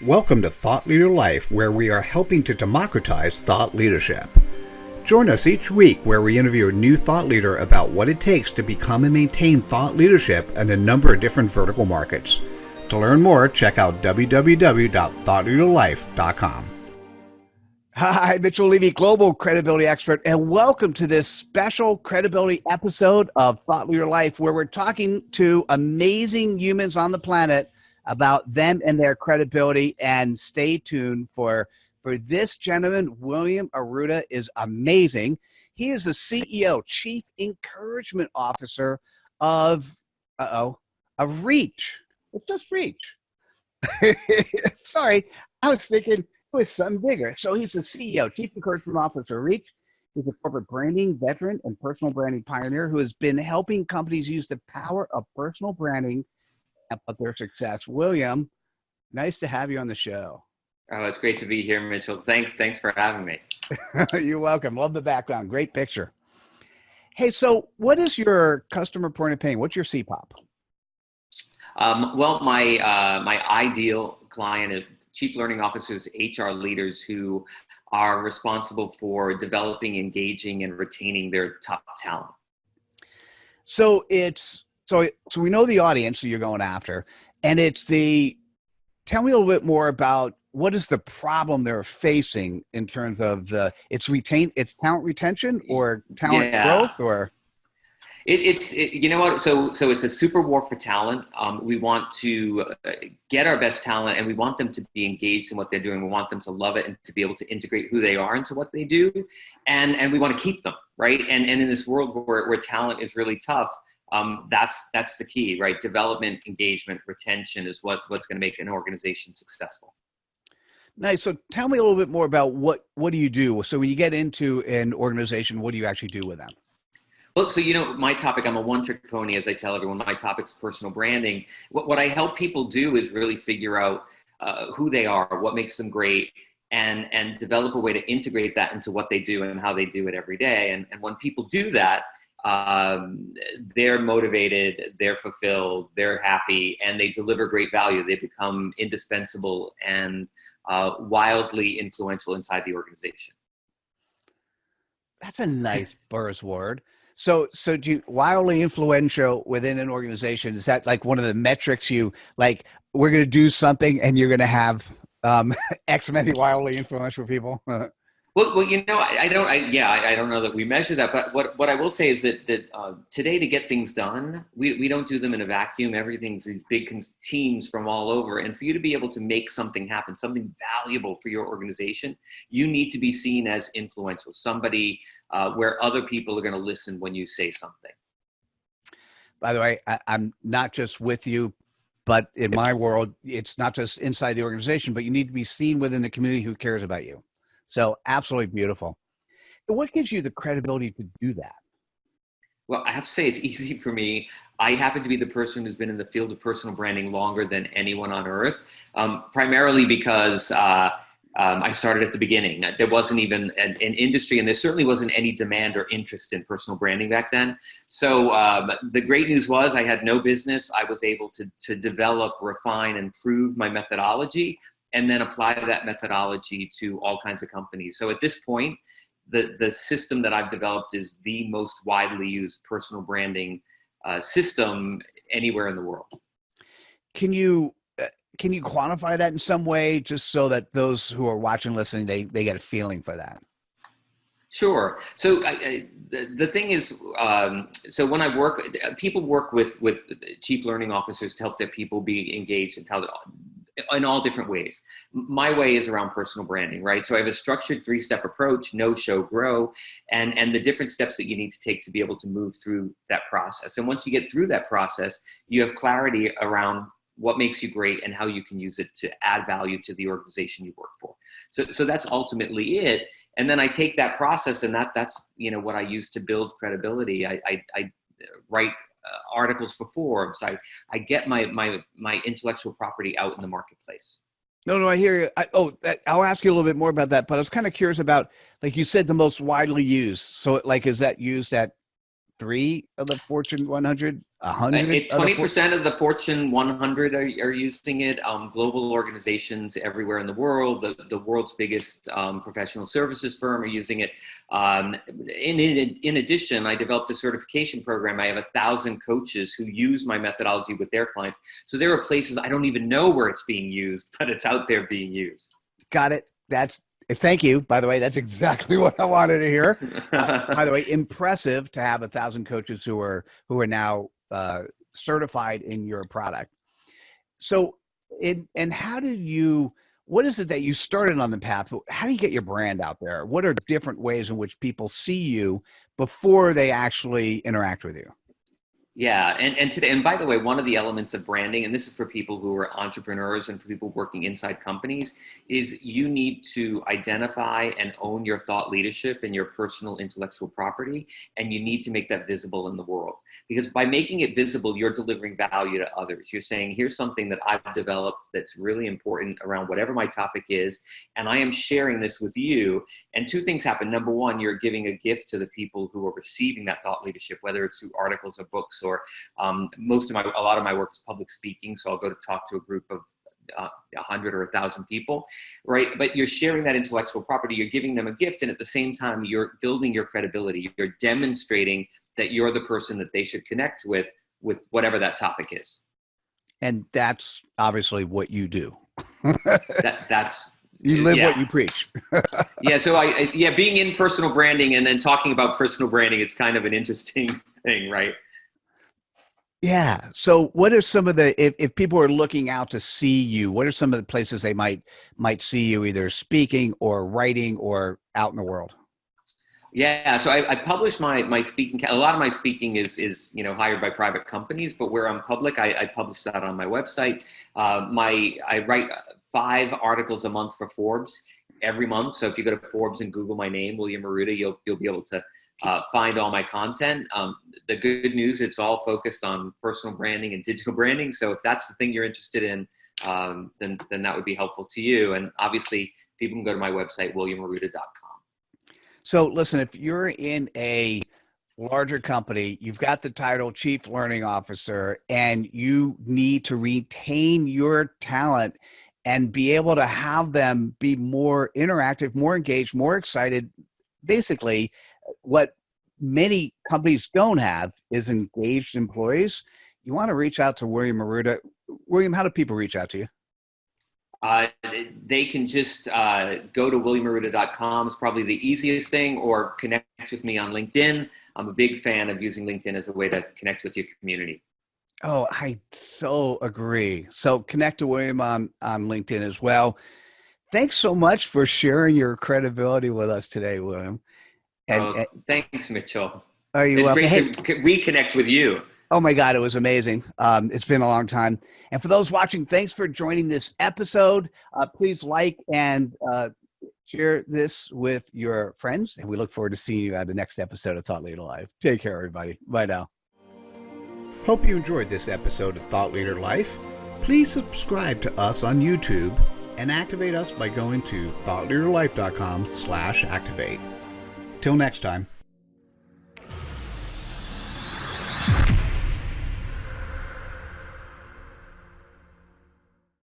Welcome to Thought Leader Life, where we are helping to democratize thought leadership. Join us each week where we interview a new thought leader about what it takes to become and maintain thought leadership in a number of different vertical markets. To learn more, check out www.thoughtleaderlife.com. Hi, Mitchell Levy, global credibility expert, and welcome to this special credibility episode of Thought Leader Life, where we're talking to amazing humans on the planet about them and their credibility. And stay tuned for this gentleman. William Arruda is amazing. He is the CEO, Chief Encouragement Officer of Reach. It's just Reach. Sorry, I was thinking it was something bigger. So he's the CEO, Chief Encouragement Officer of Reach. He's a corporate branding veteran and personal branding pioneer who has been helping companies use the power of personal branding about their success. William, nice to have you on the show. Oh, it's great to be here, Mitchell. Thanks for having me. You're welcome. Love the background. Great picture. Hey, so what is your customer point of pain? What's your CPOP? Well, my ideal client is chief learning officers, HR leaders who are responsible for developing, engaging, and retaining their top talent. So So we know the audience that you're going after, and tell me a little bit more about what is the problem they're facing in terms of it's talent retention or talent growth, or you know what? So it's a super war for talent. We want to get our best talent, and we want them to be engaged in what they're doing. We want them to love it and to be able to integrate who they are into what they do, and we want to keep them, right? And in this world where talent is really tough. That's the key, right? Development, engagement, retention is what's going to make an organization successful. Nice. So tell me a little bit more about what do you do? So when you get into an organization, what do you actually do with them? Well, so, my topic, I'm a one-trick pony, as I tell everyone. My topic's personal branding. What I help people do is really figure out who they are, what makes them great, and develop a way to integrate that into what they do and how they do it every day. And when people do that, they're motivated, they're fulfilled, they're happy, and they deliver great value. They become indispensable and wildly influential inside the organization. That's a nice buzzword. So do you, wildly influential within an organization, is that like one of the metrics you like, we're going to do something and you're going to have X many wildly influential people? Well, I don't know that we measure that, but what I will say is that today, to get things done, we don't do them in a vacuum. Everything's these big teams from all over, and for you to be able to make something happen, something valuable for your organization, you need to be seen as influential, somebody where other people are going to listen when you say something. By the way, I'm not just with you, but in my world, it's not just inside the organization, but you need to be seen within the community who cares about you. So absolutely beautiful. What gives you the credibility to do that? Well, I have to say it's easy for me. I happen to be the person who's been in the field of personal branding longer than anyone on earth, primarily because I started at the beginning. There wasn't even an industry, and there certainly wasn't any demand or interest in personal branding back then. So the great news was I had no business. I was able to develop, refine, and prove my methodology, and then apply that methodology to all kinds of companies. So at this point, the system that I've developed is the most widely used personal branding system anywhere in the world. Can you quantify that in some way, just so that those who are watching, listening, they get a feeling for that? Sure. So the thing is, so when I people work with chief learning officers to help their people be engaged and in all different ways. My way is around personal branding, right? So I have a structured 3-step approach: know, show, grow, and the different steps that you need to take to be able to move through that process. And once you get through that process, you have clarity around what makes you great and how you can use it to add value to the organization you work for. So that's ultimately it. And then I take that process, and that's what I use to build credibility. I write articles for Forbes. I get my intellectual property out in the marketplace. No, I hear you. I'll ask you a little bit more about that, but I was kind of curious about, like you said, the most widely used. So is that used at 3 of the Fortune 100, 100 of the 20% of the Fortune 100 are using it. Global organizations everywhere in the world, the world's biggest professional services firm are using it. In addition, I developed a certification program. I have 1,000 coaches who use my methodology with their clients. So there are places I don't even know where it's being used, but it's out there being used. Got it. Thank you. By the way, that's exactly what I wanted to hear. By the way, impressive to have 1,000 coaches who are now certified in your product. So, and what is it that you started on the path? How do you get your brand out there? What are different ways in which people see you before they actually interact with you? Yeah, and by the way, one of the elements of branding, and this is for people who are entrepreneurs and for people working inside companies, is you need to identify and own your thought leadership and your personal intellectual property, and you need to make that visible in the world. Because by making it visible, you're delivering value to others. You're saying, here's something that I've developed that's really important around whatever my topic is, and I am sharing this with you. And two things happen. Number one, you're giving a gift to the people who are receiving that thought leadership, whether it's through articles or books, or a lot of my work is public speaking. So I'll go to talk to a group of 100 or 1,000 people, right? But you're sharing that intellectual property, you're giving them a gift, and at the same time, you're building your credibility. You're demonstrating that you're the person that they should connect with whatever that topic is. And that's obviously what you do. You live what you preach. Yeah. So being in personal branding and then talking about personal branding, it's kind of an interesting thing, right? Yeah. So what are some of if people are looking out to see you, what are some of the places they might see you either speaking or writing or out in the world? Yeah, so I publish my speaking. A lot of my speaking is hired by private companies, but where I'm public, I publish that on my website. I write 5 articles a month for Forbes every month. So if you go to Forbes and Google my name, William Arruda, you'll be able to find all my content. The good news, it's all focused on personal branding and digital branding. So if that's the thing you're interested in, then that would be helpful to you. And obviously, people can go to my website, williamarruda.com. So listen, if you're in a larger company, you've got the title Chief Learning Officer, and you need to retain your talent and be able to have them be more interactive, more engaged, more excited. Basically, what many companies don't have is engaged employees. You want to reach out to William Arruda. William, how do people reach out to you? They can just go to williamarruda.com is probably the easiest thing, or connect with me on LinkedIn. I'm a big fan of using LinkedIn as a way to connect with your community. Oh, I so agree. So connect to William on LinkedIn as well. Thanks so much for sharing your credibility with us today, William. Thanks, Mitchell. It's great to reconnect with you. Oh my God, it was amazing. It's been a long time. And for those watching, thanks for joining this episode. Please like and share this with your friends. And we look forward to seeing you at the next episode of Thought Leader Life. Take care, everybody. Bye now. Hope you enjoyed this episode of Thought Leader Life. Please subscribe to us on YouTube and activate us by going to thoughtleaderlife.com/activate. Till next time.